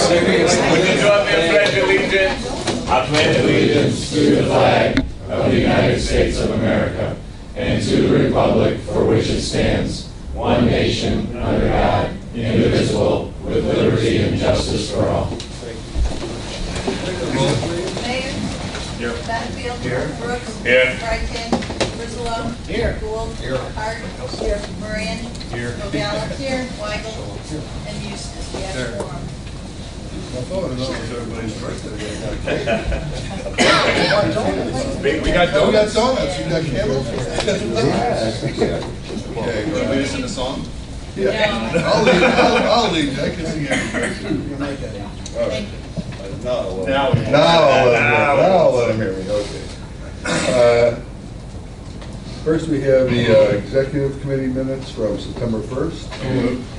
Would you join me in pledge allegiance? I pledge allegiance to the flag of the United States of America and to the republic for which it stands, one nation, under God, indivisible, with liberty and justice for all. Mayor. Here. Benfield. Here. Brooks. Here. Brighton. Griswold. Here. Gould. Here. Hart. Here. Moran. Here. Nogala. Here. Weigel. And Eustace. We have quorum. We got donuts. You got camels? Okay, you want to lead us in the song? Yeah. I'll lead. I can sing it. Thank you. Now Now let him hear me, okay. First, we have the executive committee minutes from September 1st.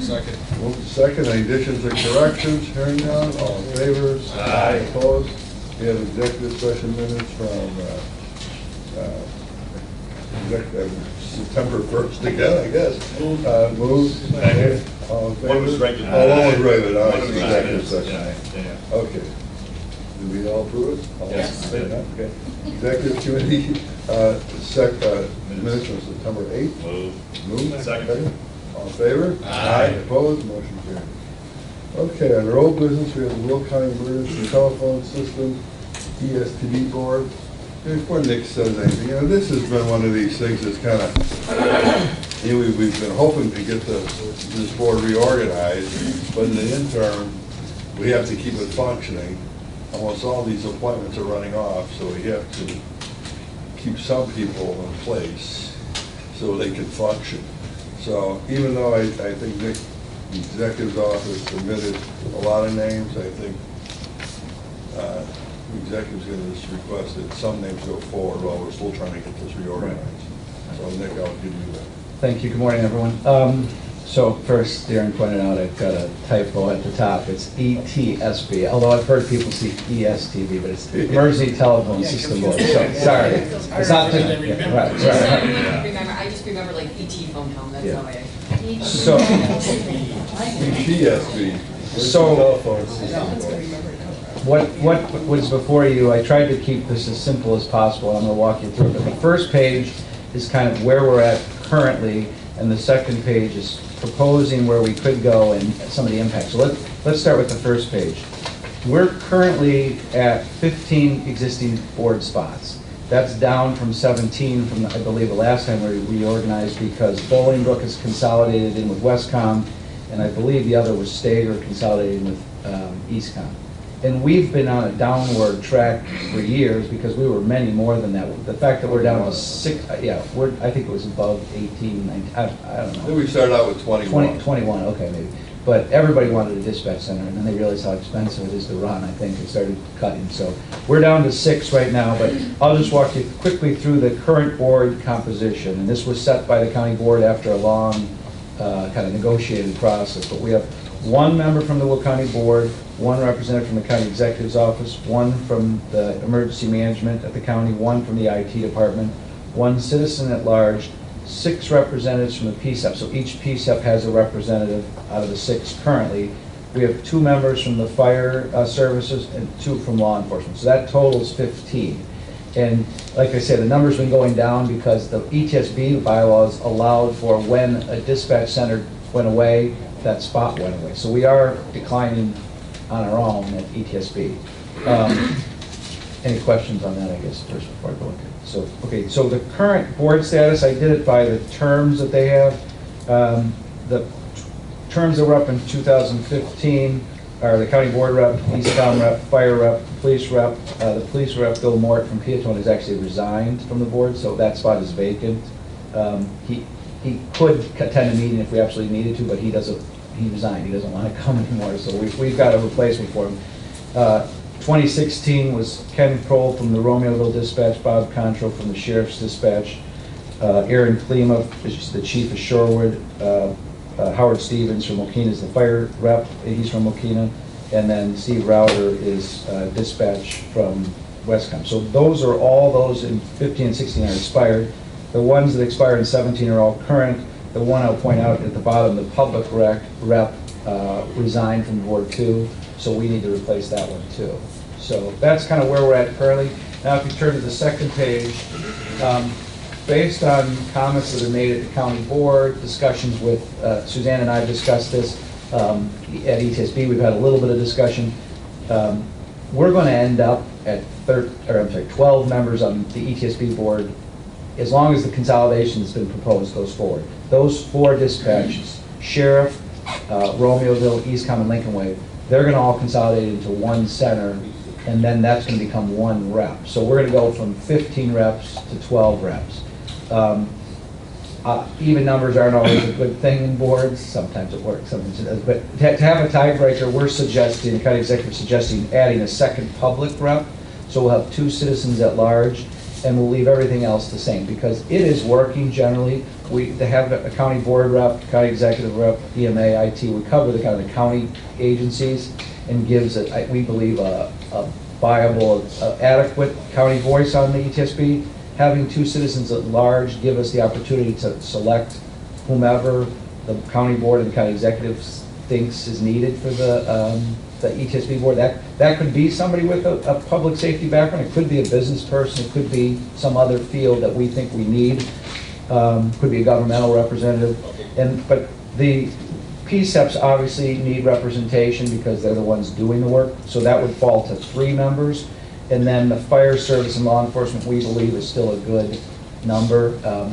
Second. Move to second. Any additions or corrections? Hearing none, all in favor? Aye. Opposed? We have executive session minutes from September 1st again, I guess. Moved. Second. All in favor? One was regular. Oh, one was regular. All right, One was executive regular. session. Yeah. Okay. Do we all approve it? All Yes. Okay. Executive committee, minutes from September 8th. Move. Second. All in favor? Aye. Opposed? Motion carried. Okay, under old business, we have the Will County Emergency Telephone System, ESTB board. Before Nick says anything, this has been one of these things that's kind of, we've been hoping to get this board reorganized, but in the interim, we have to keep it functioning. Almost all these appointments are running off, so we have to keep some people in place so they can function. So even though I think Nick, the executive's office submitted a lot of names, I think the executive's going to just request that some names go forward while we're still trying to get this reorganized. So Nick, I'll give you that. Thank you. Good morning, everyone. So first, Darren pointed out I've got a typo at the top. It's ETSB, although I've heard people see ESTB, but it's Emergency Telephone System Board. So sorry, it's not just right. Remember, I just remember like ET phone home. That's how I. So ETSB. So- Telephone System Board. what was before you? I tried to keep this as simple as possible. I'm going to walk you through it. But the first page is kind of where we're at currently, and the second page is proposing where we could go and some of the impacts. So let's start with the first page. We're currently at 15 existing board spots. That's down from 17 from, I believe, the last time we reorganized because Bolingbrook is consolidated in with Westcom, and I believe the other was Stager consolidated with Eastcom. And we've been on a downward track for years because we were many more than that. The fact that we're down to 6, I think it was above 18, 19, I don't know. Then we started out with 21. 21, okay, maybe. But everybody wanted a dispatch center, and then they realized how expensive it is to run, I think, and started cutting. So we're down to 6 right now, but I'll just walk you quickly through the current board composition. And this was set by the county board after a long kind of negotiated process. But we have 1 member from the Will County Board, 1 representative from the county executive's office, 1 from the emergency management at the county, 1 from the IT department, 1 citizen at large, 6 representatives from the PSEP. So each PSEP has a representative out of the 6 currently. We have 2 members from the fire services and 2 from law enforcement. So that totals 15. And like I said, the number's been going down because the ETSB bylaws allowed for when a dispatch center went away, that spot went away. So we are declining on our own at ETSB. Any questions on that, I guess, first before I go into it? So, okay, so the current board status, I did it by the terms that they have. The terms that were up in 2015 are the county board rep, Eastcom rep, fire rep, police rep. The police rep, Bill Mort from Peatone, has actually resigned from the board, so that spot is vacant. He could attend a meeting if we absolutely needed to, but he resigned. He doesn't want to come anymore, so we've got a replacement for him. 2016 was Ken Kroll from the Romeoville Dispatch, Bob Control from the Sheriff's Dispatch, Aaron Klima is the chief of Shorewood, Howard Stevens from Mokina is the fire rep, he's from Mokina, and then Steve Rauter is dispatch from Westcom. So those are all those in 15 and 16 are expired. The ones that expire in 17 are all current. The one I'll point out at the bottom, the public rep, resigned from Ward 2, so we need to replace that one too. So that's kind of where we're at currently. Now if you turn to the second page, based on comments that are made at the county board, discussions with, Suzanne and I have discussed this at ETSB, we've had a little bit of discussion. We're going to end up at 12 members on the ETSB board as long as the consolidation that's been proposed goes forward. Those 4 dispatches, Sheriff, Romeoville, Eastcom, and Lincoln Way, they're going to all consolidate into one center, and then that's going to become 1 rep. So we're going to go from 15 reps to 12 reps. Even numbers aren't always a good thing in boards. Sometimes it works, sometimes it doesn't. But to have a tiebreaker, we're suggesting, the county executive suggesting adding a second public rep. So we'll have 2 citizens at large, and we'll leave everything else the same because it is working generally. They have a county board rep, county executive rep, EMA, IT. We cover the kind of the county agencies and gives, we believe, a viable, adequate county voice on the ETSB. Having 2 citizens at large give us the opportunity to select whomever the county board and the county executive thinks is needed for the ETSB board. That could be somebody with a public safety background. It could be a business person. It could be some other field that we think we need. Could be a governmental representative. But the PSEPs obviously need representation because they're the ones doing the work. So that would fall to 3 members. And then the fire service and law enforcement, we believe, is still a good number.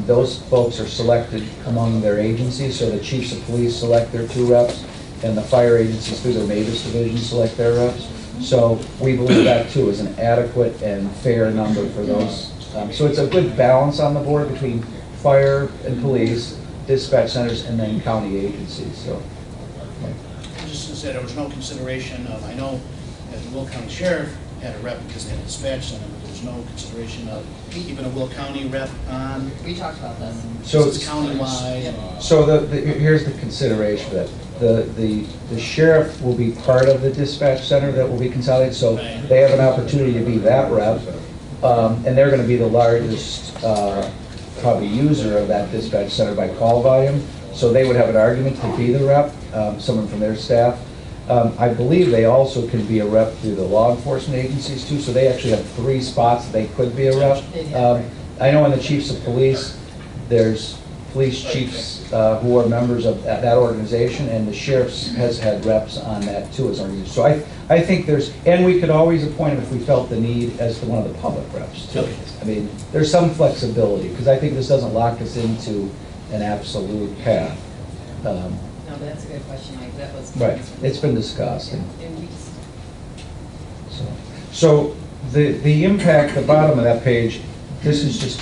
Those folks are selected among their agencies, so the chiefs of police select their 2 reps, and the fire agencies through their Mavis division select their reps. So we believe that too is an adequate and fair number for those. So it's a good balance on the board between fire and police, dispatch centers, and then county agencies. So. Just to say there was no consideration of, I know that the Will County Sheriff had a rep because they had a dispatch center, but there was no consideration of even a Will County rep on. We talked about this. So it's countywide. So here's the consideration for that. The sheriff will be part of the dispatch center that will be consolidated, so they have an opportunity to be that rep, and they're going to be the largest probably user of that dispatch center by call volume. So they would have an argument to be the rep, someone from their staff. I believe they also can be a rep through the law enforcement agencies too, so they actually have 3 spots that they could be a rep. I know in the chiefs of police, there's police chiefs who are members of that organization, and the sheriff's has had reps on that too as an organization. So I think there's, and we could always appoint them if we felt the need as to one of the public reps too. I mean, there's some flexibility, because I think this doesn't lock us into an absolute path. No, but that's a good question, Mike. That was. Right, it's been discussed. And we just. So the impact, the bottom of that page, this is just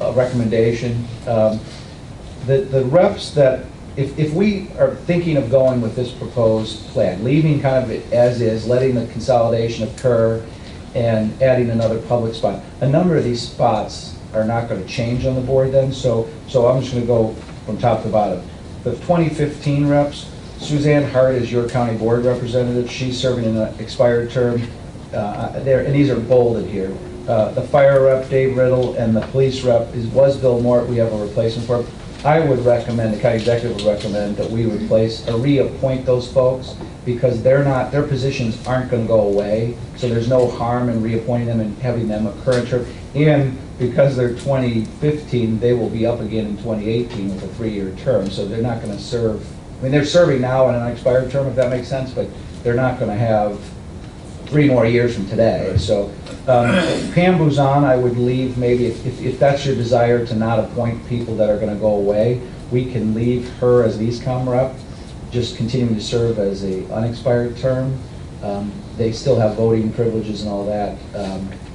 a recommendation. The reps that, if we are thinking of going with this proposed plan, leaving kind of it as is, letting the consolidation occur and adding another public spot, a number of these spots are not going to change on the board then, so I'm just going to go from top to bottom. The 2015 reps, Suzanne Hart is your county board representative. She's serving in an expired term. And these are bolded here. The fire rep, Dave Riddle, and the police rep was Bill Mort. We have a replacement for him. I would recommend, the county executive would recommend that we replace or reappoint those folks because their positions aren't going to go away. So there's no harm in reappointing them and having them a current term. And because they're 2015, they will be up again in 2018 with a 3-year term. So they're not going to serve. I mean, they're serving now in an expired term, if that makes sense, but they're not going to have 3 more years from today. So Pam Buzan, I would leave maybe, if that's your desire to not appoint people that are going to go away, we can leave her as the EastCom rep, just continuing to serve as a unexpired term. They still have voting privileges and all that.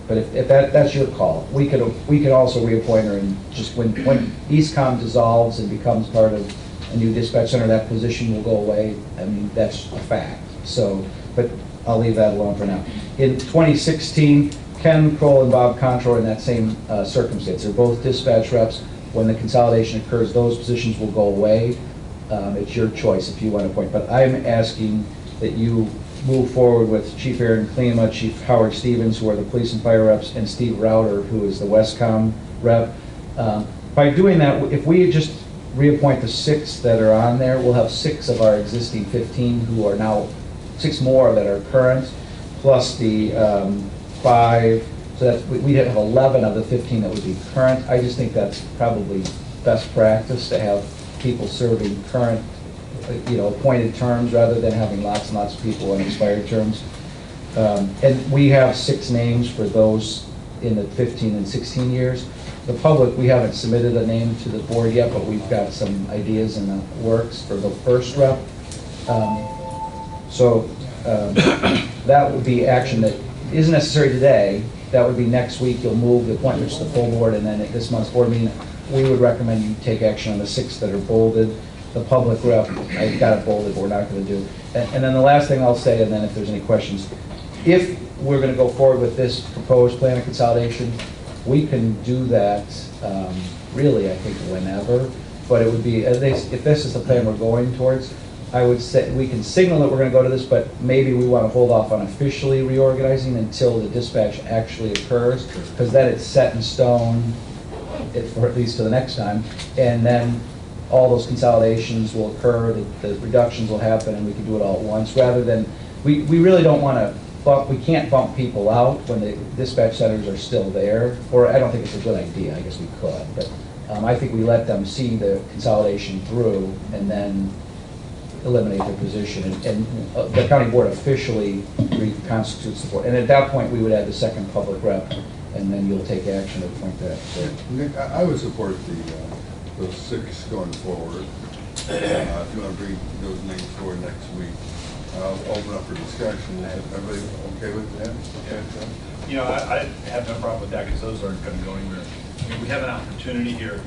But if that's your call, we could also reappoint her, and just when EastCom dissolves and becomes part of a new dispatch center, that position will go away. I mean, that's a fact. So, but I'll leave that alone for now. In 2016, Ken Kroll and Bob Control in that same circumstance. They're both dispatch reps. When the consolidation occurs, those positions will go away. It's your choice if you want to appoint. But I'm asking that you move forward with Chief Aaron Klima, Chief Howard Stevens, who are the police and fire reps, and Steve Rauter, who is the Westcom rep. By doing that, if we just reappoint the 6 that are on there. We'll have 6 of our existing 15 who are now, 6 more that are current, plus the 5, so that's, we'd have 11 of the 15 that would be current. I just think that's probably best practice to have people serving current, appointed terms rather than having lots and lots of people on expired terms. And we have 6 names for those in the 15 and 16 years. The public, we haven't submitted a name to the board yet, but we've got some ideas in the works for the first rep. That would be action that isn't necessary today. That would be next week. You'll move the appointments to the full board, and then at this month's board meeting, we would recommend you take action on the 6 that are bolded. The public rep, I got it bolded, but we're not going to do. And then the last thing I'll say, and then if there's any questions, if we're going to go forward with this proposed plan of consolidation, we can do that really, I think, whenever. But it would be, if this is the plan we're going towards, I would say we can signal that we're going to go to this, but maybe we want to hold off on officially reorganizing until the dispatch actually occurs, because then it's set in stone, for at least to the next time, and then all those consolidations will occur, the reductions will happen, and we can do it all at once, rather than, we really don't want to bump, we can't bump people out when the dispatch centers are still there, or I don't think it's a good idea, I guess we could, but I think we let them see the consolidation through and then eliminate their position, and the county board officially reconstitutes the board, and at that point, we would add the second public rep, and then you'll take action to appoint that. So. Nick, I would support those 6 going forward. If you want to bring those names forward next week, I'll open up for discussion. Is everybody okay with that? Okay. I have no problem with that because those aren't going to go anywhere. I mean, we have an opportunity here,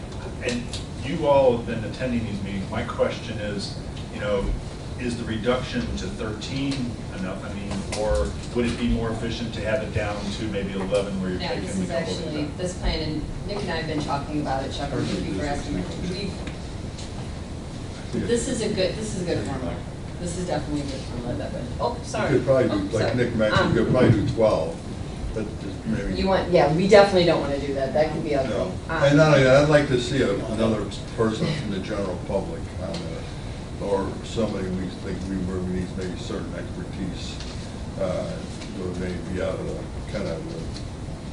and you all have been attending these meetings. My question is, is the reduction to 13 enough? I mean, or would it be more efficient to have it down to maybe 11 where you're Yeah, taking this the is couple actually, of this plan, and Nick and I have been talking about it, Chuck, and thank you for asking. This is a good formula. This is definitely a good formula that would, oh, sorry. You could probably do, Oh, like sorry. Nick mentioned, you could probably do 12, but just maybe. You want, yeah, we definitely don't want to do that. That could be ugly. No. And not only that, I'd like to see another person from the general public on it, or somebody we think we need maybe certain expertise, who may be out of the kind of the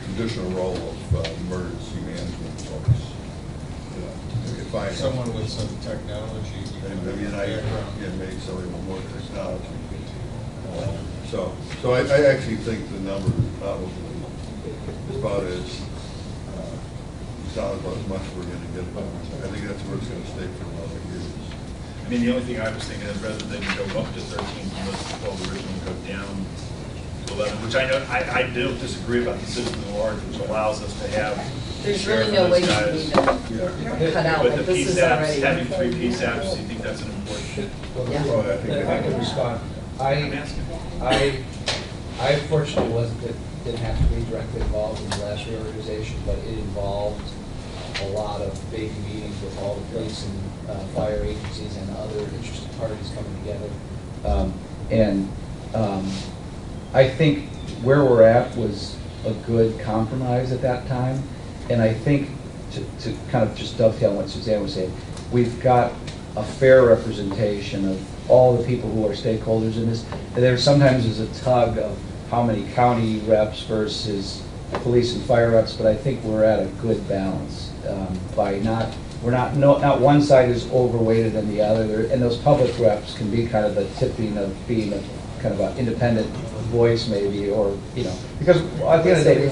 traditional role of emergency management folks. If I Someone with some technology. maybe maybe somebody with more technology. So I actually think the number is probably about as solid about as much we're going to get. I think that's where it's going to stay for a lot of years. I mean, the only thing I was thinking is rather than go up to 13 from this 12 originally, go down to 11, which I know, I don't disagree about the citizen at large, which allows us to have. There's sheriff really no and way those for guys. me to cut out, With like the this is PSAPs, already. having 3 PSAPs, do you think that's an important? Yeah. Well, I think If I could respond, I'm asking. I fortunately didn't have to be directly involved in the last reorganization, but it involved a lot of big meetings with all the police and fire agencies and other interested parties coming together. I think where we're at was a good compromise at that time. And I think to kind of just dovetail on what Suzanne was saying, we've got a fair representation of all the people who are stakeholders in this. And there sometimes is a tug of how many county reps versus police and fire reps, but I think we're at a good balance by not one side is overweighted than the other, and those public reps can be kind of the tipping of being a kind of an independent voice maybe, or because at the end of the day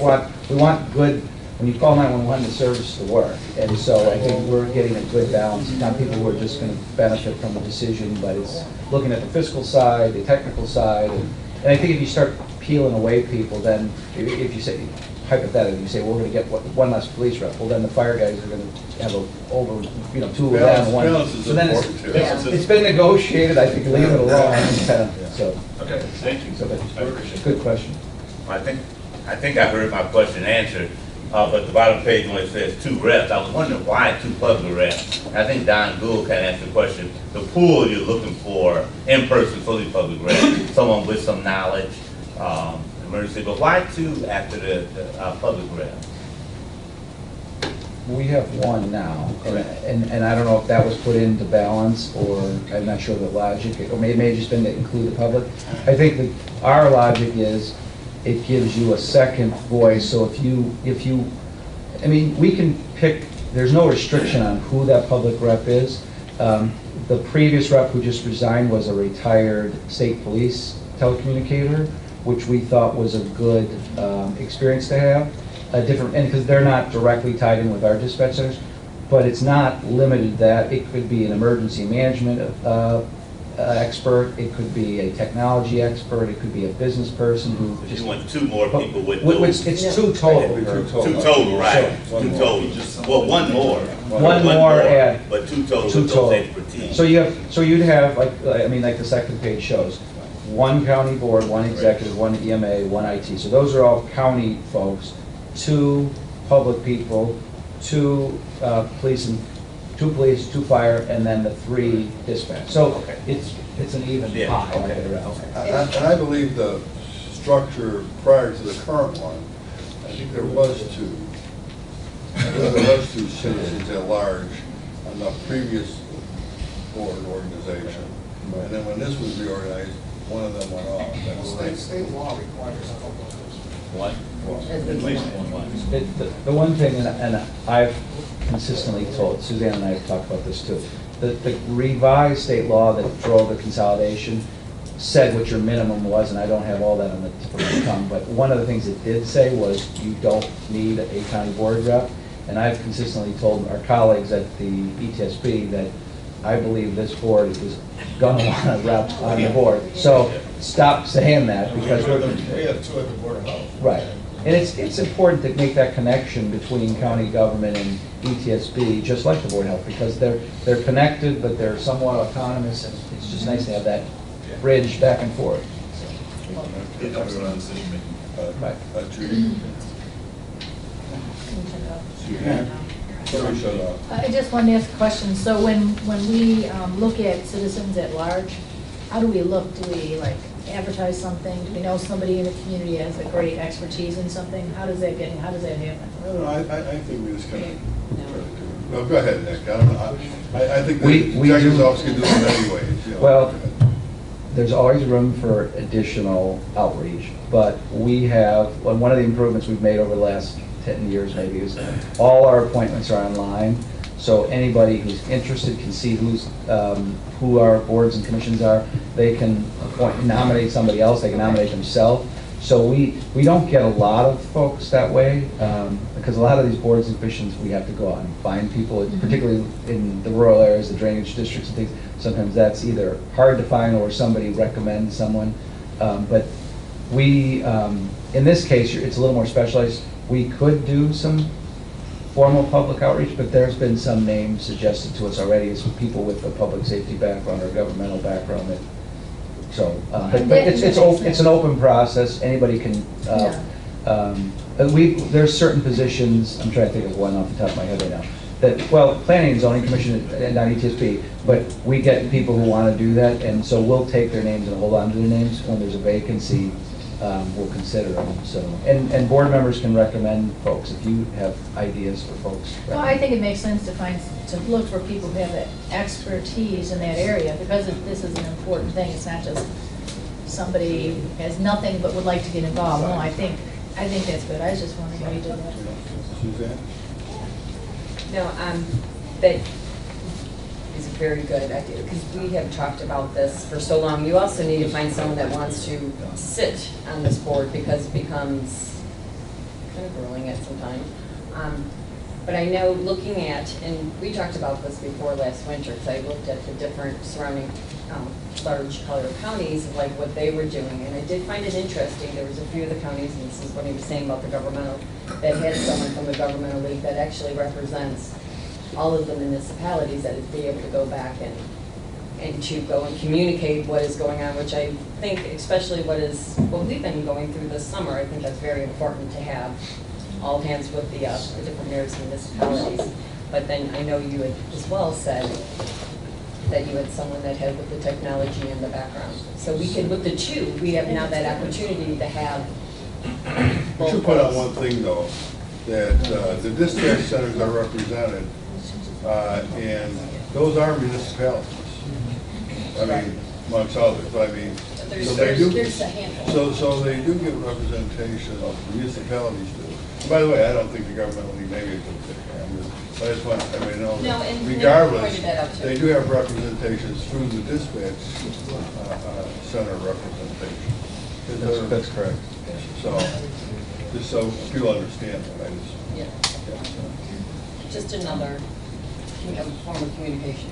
we want good. When you call 911, the service to work, and so I think we're getting a good balance. Not people who are just going to benefit from the decision, but it's looking at the fiscal side, the technical side, and I think if you start peeling away people, then if you say, hypothetically, you say, well, we're going to get one less police rep, well, then the fire guys are going to have over, 2 of them and one. Balance is So then important, too. it's been negotiated, I think, leave it alone, so. Okay, thank you. So I appreciate it. good question. I think I heard my question answered, but the bottom page when it says 2 reps, I was wondering why 2 public reps. I think Don Gould kind of asked the question. The pool you're looking for, in-person, fully public reps, someone with some knowledge, emergency, but why 2 after the public rep? We have one now, and I don't know if that was put in to balance, or I'm not sure the logic, or maybe it may have just been to include the public. I think that our logic is, it gives you a second voice, so if you, I mean, we can pick, there's no restriction on who that public rep is. The previous rep who just resigned was a retired state police telecommunicator, which we thought was a good experience to have. A different, and because they're not directly tied in with our dispatch centers, but it's not limited to that. It could be an emergency management expert, it could be a technology expert, it could be a business person who But just. you want two more people with Which, those. it's two total. Two total, right, So, two total. Well, one more. One more and But two total two with those total. expertise. So you have, so you'd have, like, I mean, like the second page shows, one county board, one executive, one EMA, one IT. So those are all county folks, two public people, two police, two fire, and then the 3 dispatch. So Okay. it's an even Yeah, pie. okay, And I believe the structure prior to the current one, I think there was 2. There was 2 citizens at large on the previous board organization. And then when this was reorganized, one of them went off. State law requires a couple of those. One? At least one. The one thing, and I've consistently told, Suzanne and I have talked about this too, the revised state law that drove the consolidation said what your minimum was, and I don't have all that on the tip of my tongue, but one of the things it did say was you don't need a county board rep, and I've consistently told our colleagues at the ETSB that I believe this board is gonna want a rep on the board. So stop saying that, because We we're, have 2 at the Board of Health. right. And it's important to make that connection between county government and ETSB, just like the Board of Health, because they're connected, but they're somewhat autonomous, and it's just nice to have that bridge back and forth. It helps around decision making. Right. Judy? Suzanne? Somebody shut up. I just wanted to ask a question. So when we look at citizens at large, how do we look? Do we like advertise something? Do we know somebody in the community has a great expertise in something? How does that happen? No, I think we just kind of, no, go ahead, Nick. I think We the executive do- office can do it anyways. You know. Well, there's always room for additional outreach, but we have, one of the improvements we've made over the last 10 years maybe is all our appointments are online, so anybody who's interested can see who our boards and commissions are. They can nominate somebody else, they can nominate themselves. So we don't get a lot of folks that way, because a lot of these boards and commissions, we have to go out and find people, particularly in the rural areas, the drainage districts and things. Sometimes that's either hard to find or somebody recommends someone. But we, in this case, it's a little more specialized. We could do some formal public outreach, but there's been some names suggested to us already as people with a public safety background or governmental background that, so, but it's an open process, anybody can, there's certain positions, I'm trying to think of one off the top of my head right now, that, well, Planning and Zoning Commission and not ETSB, but we get people who want to do that, and so we'll take their names and hold on to their names. When there's a vacancy, we'll consider them, so. And board members can recommend folks if you have ideas for folks. Well, I think it makes sense to look for people who have that expertise in that area, because this is an important thing. It's not just somebody who has nothing but would like to get involved. No, I think that's good. I was just wondering how you did that. Suzanne? No, that is a very good idea, because we have talked about this for so long. You also need to find someone that wants to sit on this board, because it becomes kind of grueling at some time. But I know looking at, and we talked about this before last winter, because I looked at the different surrounding large Collier counties, of like what they were doing, and I did find it interesting. There was a few of the counties, and this is what he was saying about the governmental, that had someone from the governmental league that actually represents all of the municipalities, that would be able to go back and to go and communicate what is going on, which I think, especially what we've been going through this summer, I think that's very important to have all hands with the different mayors and municipalities. But then I know you had as well said that you had someone that had with the technology in the background. So we could, with the two, we have now that opportunity to have We both should put out folks. one thing though, that the dispatch centers are represented, and those are municipalities. I mean, amongst others, I mean, so they do, There's a handful. so they do get representation, municipalities do. And by the way, I don't think the government will need negative to I just want, I mean, No, and Nick regardless, pointed that out too. they do have representations through the dispatch center representation. That's correct. So, just so people understand that, I just. Yeah. Just another form of communication.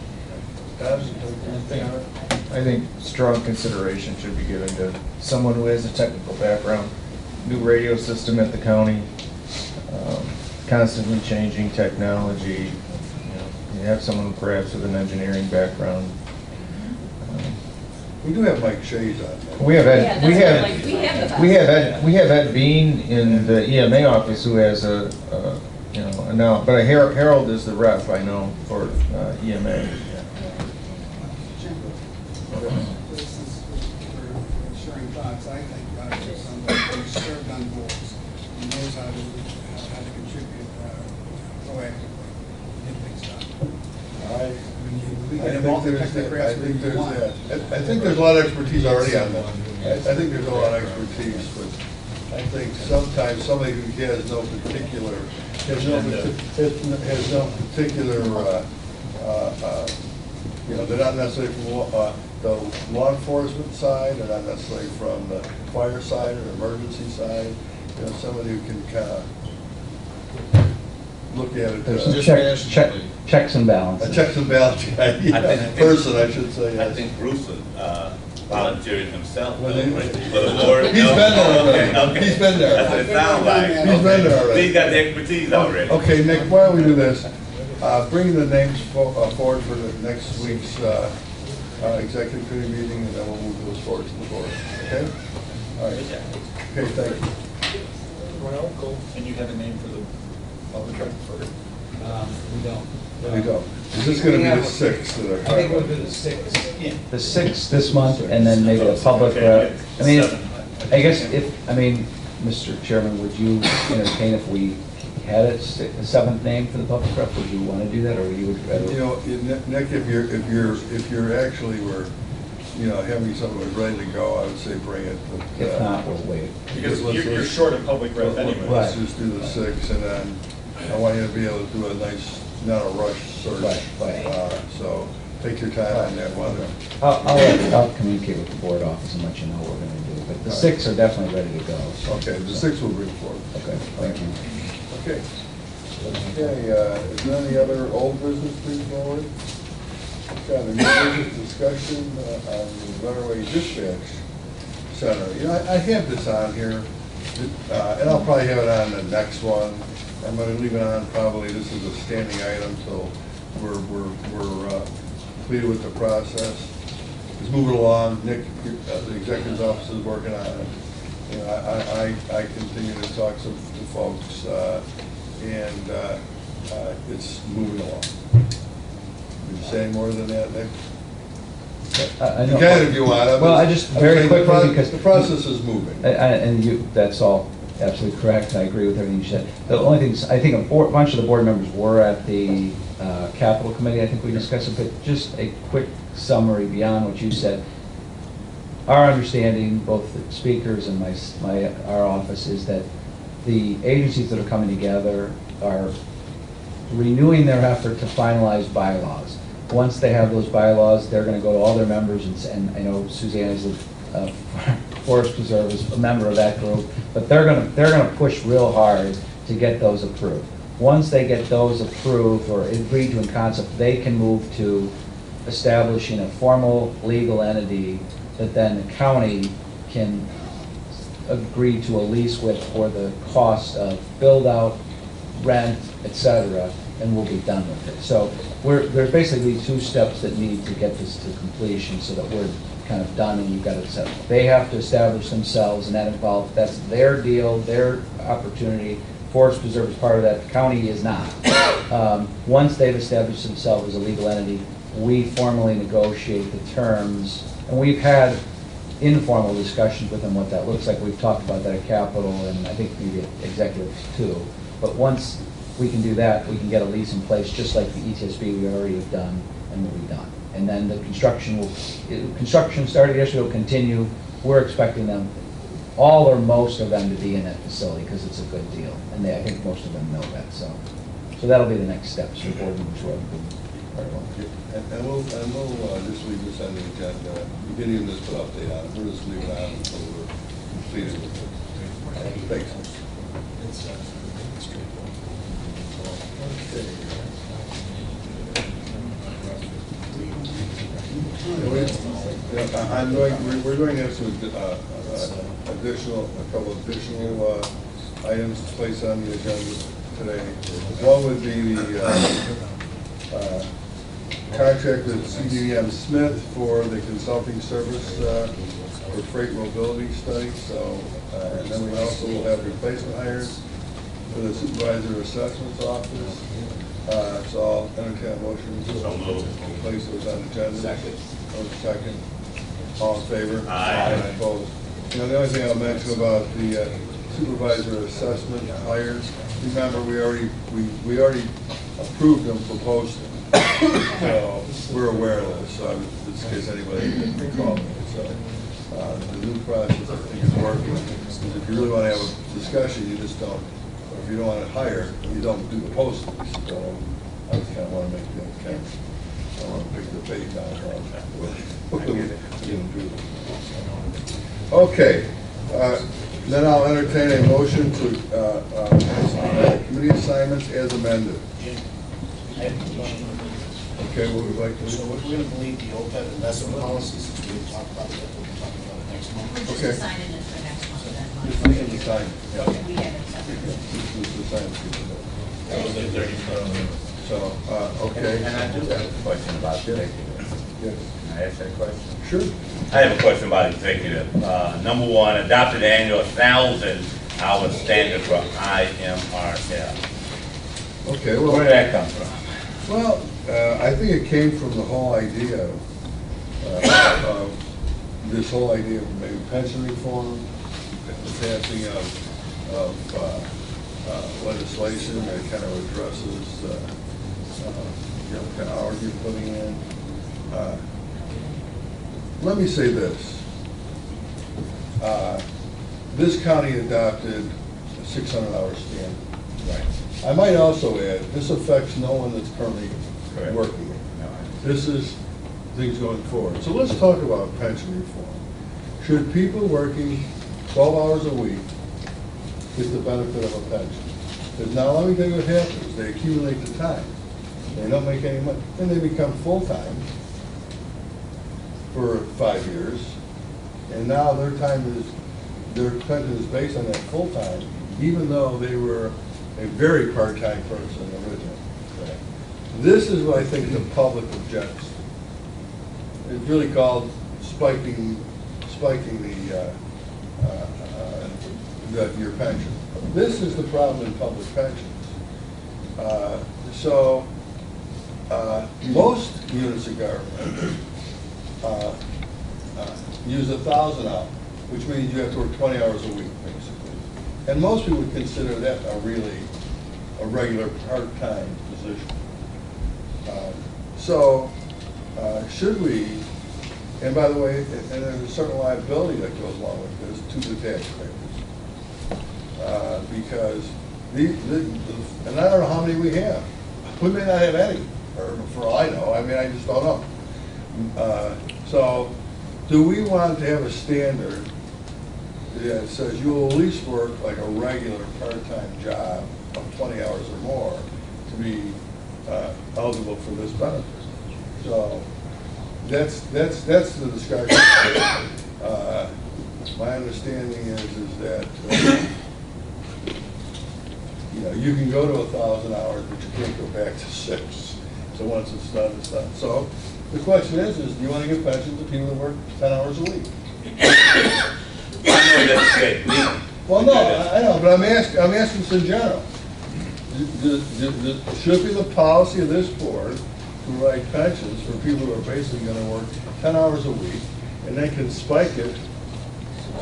I think strong consideration should be given to someone who has a technical background. New radio system at the county, constantly changing technology. You have someone perhaps with an engineering background. We do have Mike Shays on there. We have Yeah, Ed, that's we what have, I'm like, we have the best. we have Ed Bean in the EMA office who has Harold is the rep, I know, for EMA. This is for sharing thoughts. I think somebody who's served on boards and knows how to contribute proactively, get things done. We can have all the technocrats we want. I think there's a lot of expertise already on that. I think there's a lot of expertise, but I think sometimes somebody who has no particular, they're not necessarily from the law enforcement side, they're not necessarily from the fire side or the emergency side, somebody who can kind of look at it. There's some checks and balances. A checks and balances person, I should say, yes. I think Bruce volunteered himself. Well, for he- the board. He's been there already. Okay. He's been there. That's what it sounds like. He's been there already. He's got the expertise already. Okay, Nick, why don't we do this? Bring the names forward for the next week's executive committee meeting, and then we'll move those forward to the board, okay? All right. Okay, thank you. Well, cool. And you have a name for the public record? We don't. There you go. Is this gonna be the sixth? I think we'll do the 6th. Yeah. The 6th this month, and then maybe the public rep. I mean, I guess Mr. Chairman, would you entertain if we had a 7th name for the public rep? Would you want to do that, or you would rather? Nick, if you're actually having someone who's ready to go, I would say bring it. But, If not, we'll wait. Because you're short of public rep anyway. Let's just do the 6th, and then I want you to be able to do a nice, not a rush search. Right. So take your time on that one. I'll communicate with the board office and let you know what we're going to do. But the 6 are definitely ready to go. So. Okay, the 6th will bring forward. Okay, thank you. Okay. Okay, is there any other old business please forward? Okay, the new business discussion on the Runaway Dispatch Center. I have this on here, and I'll probably have it on the next one. I'm going to leave it on probably, this is a standing item till we're completed with the process. It's moving along. Nick, the executive's office is working on it. I continue to talk to folks, and it's moving along. Can you say more than that, Nick? I You know. can if you want. Well, I just very quickly, because the process is moving. That's all absolutely correct. I agree with everything you said. The only thing is, I think a bunch of the board members were at the capital committee. I think we discussed it, but just a quick summary beyond what you said. Our understanding, both the speakers and our office, is that the agencies that are coming together are renewing their effort to finalize bylaws. Once they have those bylaws, they're going to go to all their members, and I know Suzanne is a Forest Preserve is a member of that group, but they're going to push real hard to get those approved. Once they get those approved or agreed to in concept, they can move to establishing a formal legal entity that then the county can agree to a lease with for the cost of build out, rent, etc., and we'll be done with it. So there's basically 2 steps that need to get this to completion so that we're kind of done and you've got it set. They have to establish themselves, and that's their deal, their opportunity. Forest Preserve is part of that. The county is not. Once they've established themselves as a legal entity, we formally negotiate the terms, and we've had informal discussions with them what that looks like. We've talked about that at Capitol, and I think maybe at Executive too. But once we can do that, we can get a lease in place, just like the ETSB we already have done and will be done. And then the construction started yesterday, will continue. We're expecting them, all or most of them, to be in that facility because it's a good deal. And I think most of them know that, so that'll be the next steps for board members. And we'll just leave this on the agenda. We didn't even just put update on it. We'll just leave it on until we're completed with it. Thanks. We're going to have some a couple additional items to place on the agenda today. One would be the contract with CDM Smith for the consulting service for freight mobility study. So, and then we also will have replacement hires for the supervisor assessments office. So I'll entertain a motion to place those on the agenda. Second. All in favor? Aye. Opposed? You know, the only thing I'll mention about the supervisor assessment hires, remember we already approved them for posting. So we're aware of this, so just in case anybody didn't recall me. So the new process I think is working. If you really want to have a discussion, you just don't. Or if you don't want to hire, you don't do the postings. So I just kind of want to make that kind of, I want to pick the bait down. Okay. Then I'll entertain a motion to committee assignments as amended. Okay, what would you like to So do? we're going to delete the OPEB investment policy since we talked about it, we'll talk about it next month. We're just Okay. assigning it for next month, that Just month. leave the sign. Yeah. We have it separate. Just the sign. So, okay. And I do have a question about executive. Yes. Can I ask that question? Sure. I have a question about executive. Number one, adopted annual 1,000-hour standard for IMRF. Okay, Where did that come from? well, I think it came from the whole idea of this whole idea of maybe pension reform, the passing of legislation that kind of addresses, kind of hours you're putting in. Let me say this. This county adopted a 600-hour standard. Right. I might also add, this affects no one that's currently Correct. working. No, This is things going forward. So let's talk about pension reform. Should people working 12 hours a week get the benefit of a pension? Because now let me tell you what happens. They accumulate the time. They don't make any money. Then they become full-time for 5 years. And now their pension is based on that full-time, even though they were a very part-time person originally. This is what I think the public objects. It's really called spiking your pension. This is the problem in public pensions. Most units of government use 1,000 hours, which means you have to work 20 hours a week, basically. And most people would consider that a regular part-time position. Should we, and by the way, and there's a certain liability that goes along with this to the taxpayers. Because and I don't know how many we have. We may not have any, or for all I know. I mean, I just don't know. So do we want to have a standard that says you will at least work like a regular part-time job of 20 hours or more to be eligible for this benefit? So that's the discussion. My understanding is that you can go to 1,000 hours, but you can't go back to 6. So once it's done, it's done. So the question is do you want to give pensions to people that work 10 hours a week? Well, no, I know, but I'm asking this in general. Should be the policy of this board to provide pensions for people who are basically going to work 10 hours a week, and they can spike it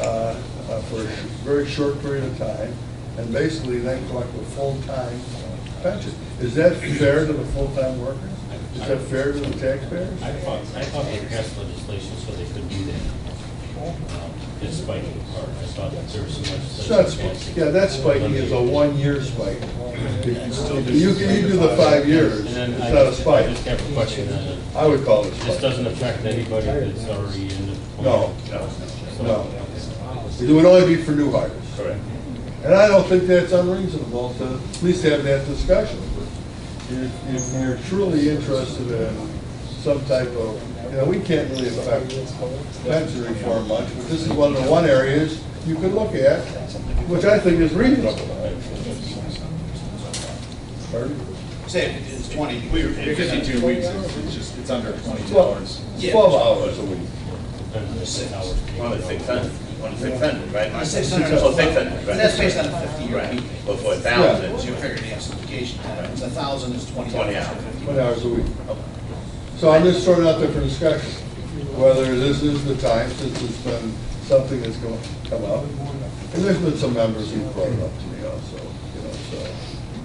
for a very short period of time, and basically then collect a full-time pension. Is that fair to the full-time workers? Is that fair to the taxpayers? I thought they passed legislation so they could do that. It's spiking part. I thought that there was some legislation. Yeah, that spiking is a 1 year spike. You do the 5 years, it's And then not a I spike. just have a question. I would call it a This spike. doesn't affect anybody that's already in the. No, no. It would only be for new hires. Correct. And I don't think that's unreasonable to at least have that discussion. If you're truly interested in some type of, we can't really affect pension reform much, but this is one of the areas you could look at, which I think is reasonable. Pardon? Say if it's 20. In 52 weeks, it's under 22 12 hours. 12 hours a week. On the 600, right? On 600. Oh, 600, right. And that's based on a 50-year Right. week. But for So 1,000, you figure you have some vacation time. It's 1,000 is 20 20 hours. hours. 20 hours a week. So I'm just throwing out there for discussion, whether this is the time, since it's been something that's going to come up. And there's been some members who brought it up to me also, so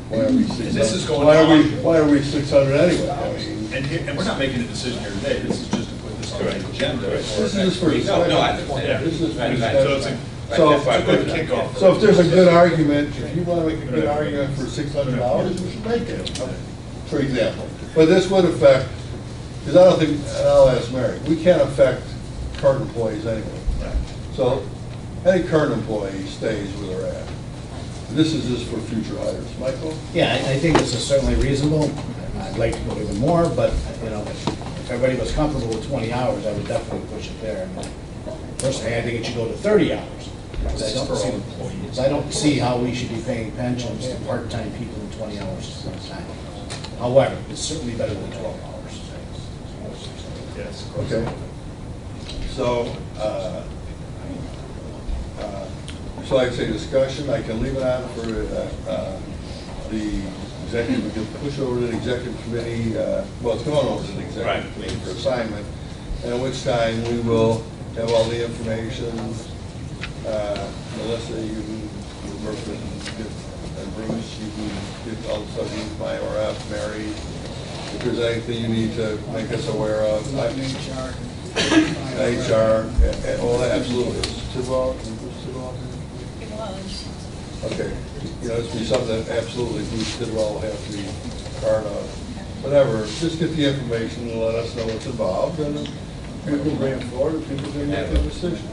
why are we 600? This is going Why are we 600 anyway? I mean, And we're not making a decision here today. This is just to put this on the agenda. this is just for discussion. No, I understand. Yeah. This is for So it's discussion. a, So, That's why I put it's a it good on. kickoff. so if there's a good argument, if you want to make a good argument for $600, we should make it, for example. But this would affect, because I don't think, and I'll ask Mary, we can't affect current employees anyway. So any current employee stays where they're at. This is just for future hires. Michael? Yeah, I think this is certainly reasonable. I'd like to go even more, but, if everybody was comfortable with 20 hours, I would definitely push it there. Personally, I think it should go to 30 hours. Because I don't see how we should be paying pensions to part-time people in 20 hours at a time. However, it's certainly better than 12 hours. Yes. Okay. So, so I'd say discussion, I can leave it on for the executive, we can push over to the executive committee, well, it's going over to the executive committee for assignment, at which time we will have all the information. Melissa, you can work with, and Bruce, you can get all the stuff, you can buy RF, Mary, if there's anything you need to make us aware of. HR, all that, absolutely. Tidwell, can Bruce Tidwell? It was. Okay, it's be something that absolutely Bruce Tidwell will have to be part of. Whatever, just get the information and let us know what's involved, and people can bring it forward, and people can make a decision.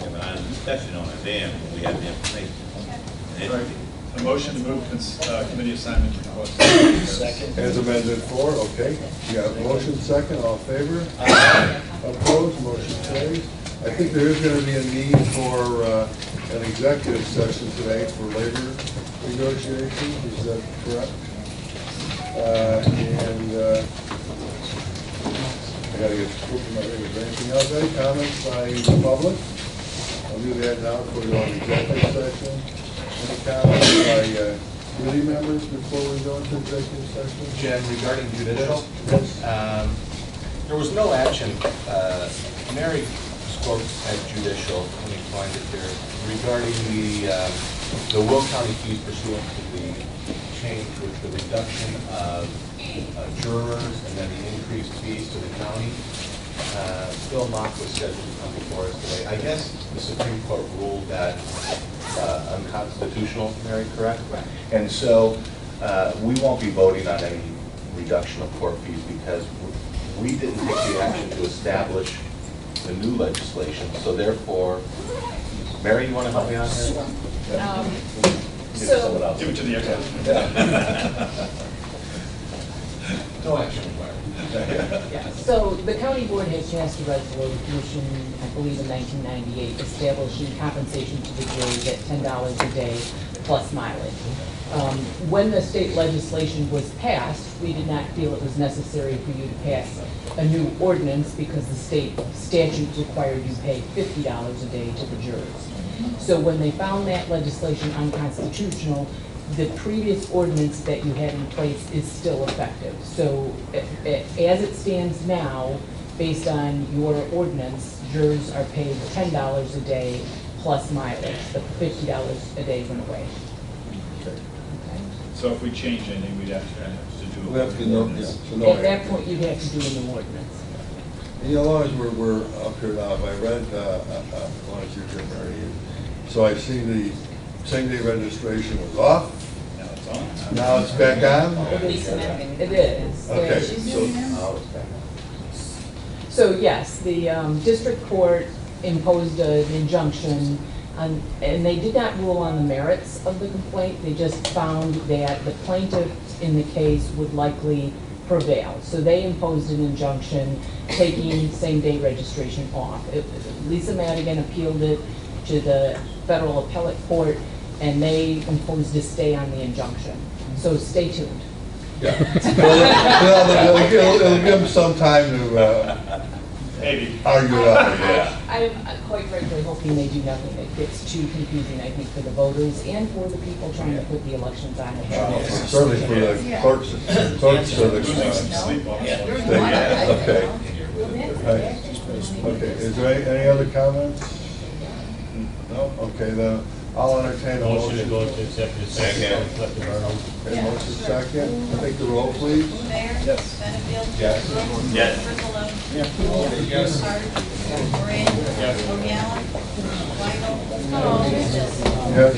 Yeah, but I'm discussion on it then, when we have the information. And Right. A motion to move committee assignment request. Second. As amended for, okay. You got a motion second, all in favor? Opposed, motion carries. I think there is going to be a need for an executive session today for labor negotiations, is that correct? I gotta get, is there anything else, any comments by the public? I'll do that now before we go on executive session. Any comments by committee members before we go into executive session? Jen, regarding judicial, Yes. there was no action. Mary spoke at judicial, let me find it there, regarding the Will County fees pursuant to the change with the reduction of jurors and then the increased fees to the county. Bill Mock was scheduled to come before us today. I guess the Supreme Court ruled that unconstitutional, Mary, correct? And so we won't be voting on any reduction of court fees because we didn't take the action to establish the new legislation. So therefore, Mary, you want to help me out here? So, Give it to the executive. No action required. So the county board has passed a resolution, I believe in 1998, establishing compensation to the juries at $10 a day plus mileage. When the state legislation was passed, we did not feel it was necessary for you to pass a new ordinance because the state statute required you pay $50 a day to the jurors. So when they found that legislation unconstitutional, the previous ordinance that you had in place is still effective. So as it stands now, based on your ordinance, jurors are paid $10 a day plus mileage. The $50 a day went away. So if we change anything, we'd have to do. We have to know, yeah, to know. At that point, you'd have to do an ordinance. And, you know, as long as we're up here now, if I read, one of your Mary, so I see the same-day registration was off, Now it's on. now it's back on? It is. Okay, Yeah. so, So yes, the district court imposed an injunction, and they did not rule on the merits of the complaint. They just found that the plaintiff in the case would likely prevail. So they imposed an injunction taking same-day registration off. Lisa Madigan appealed it to the federal appellate court, and they imposed a stay on the injunction. So stay tuned. yeah. Well, it'll give them some time to, Maybe. argue it out, yeah. I'm quite frankly hoping they do nothing that gets too confusing, I think, for the voters and for the people trying to put the elections on. Certainly for the clerks of the, Sleep off. okay. Right. Okay, is there any other comments? No? Okay, then I'll entertain a Motion to motion. go into executive session for collective bargaining. Okay, motion second, take the roll, please. Mayor? Yes. Benfield? Yes. Brooks? Yes. Frisolo? Yes. Carter? Moran? Yes. O'Gallon? Weigel? Lucas? Yes.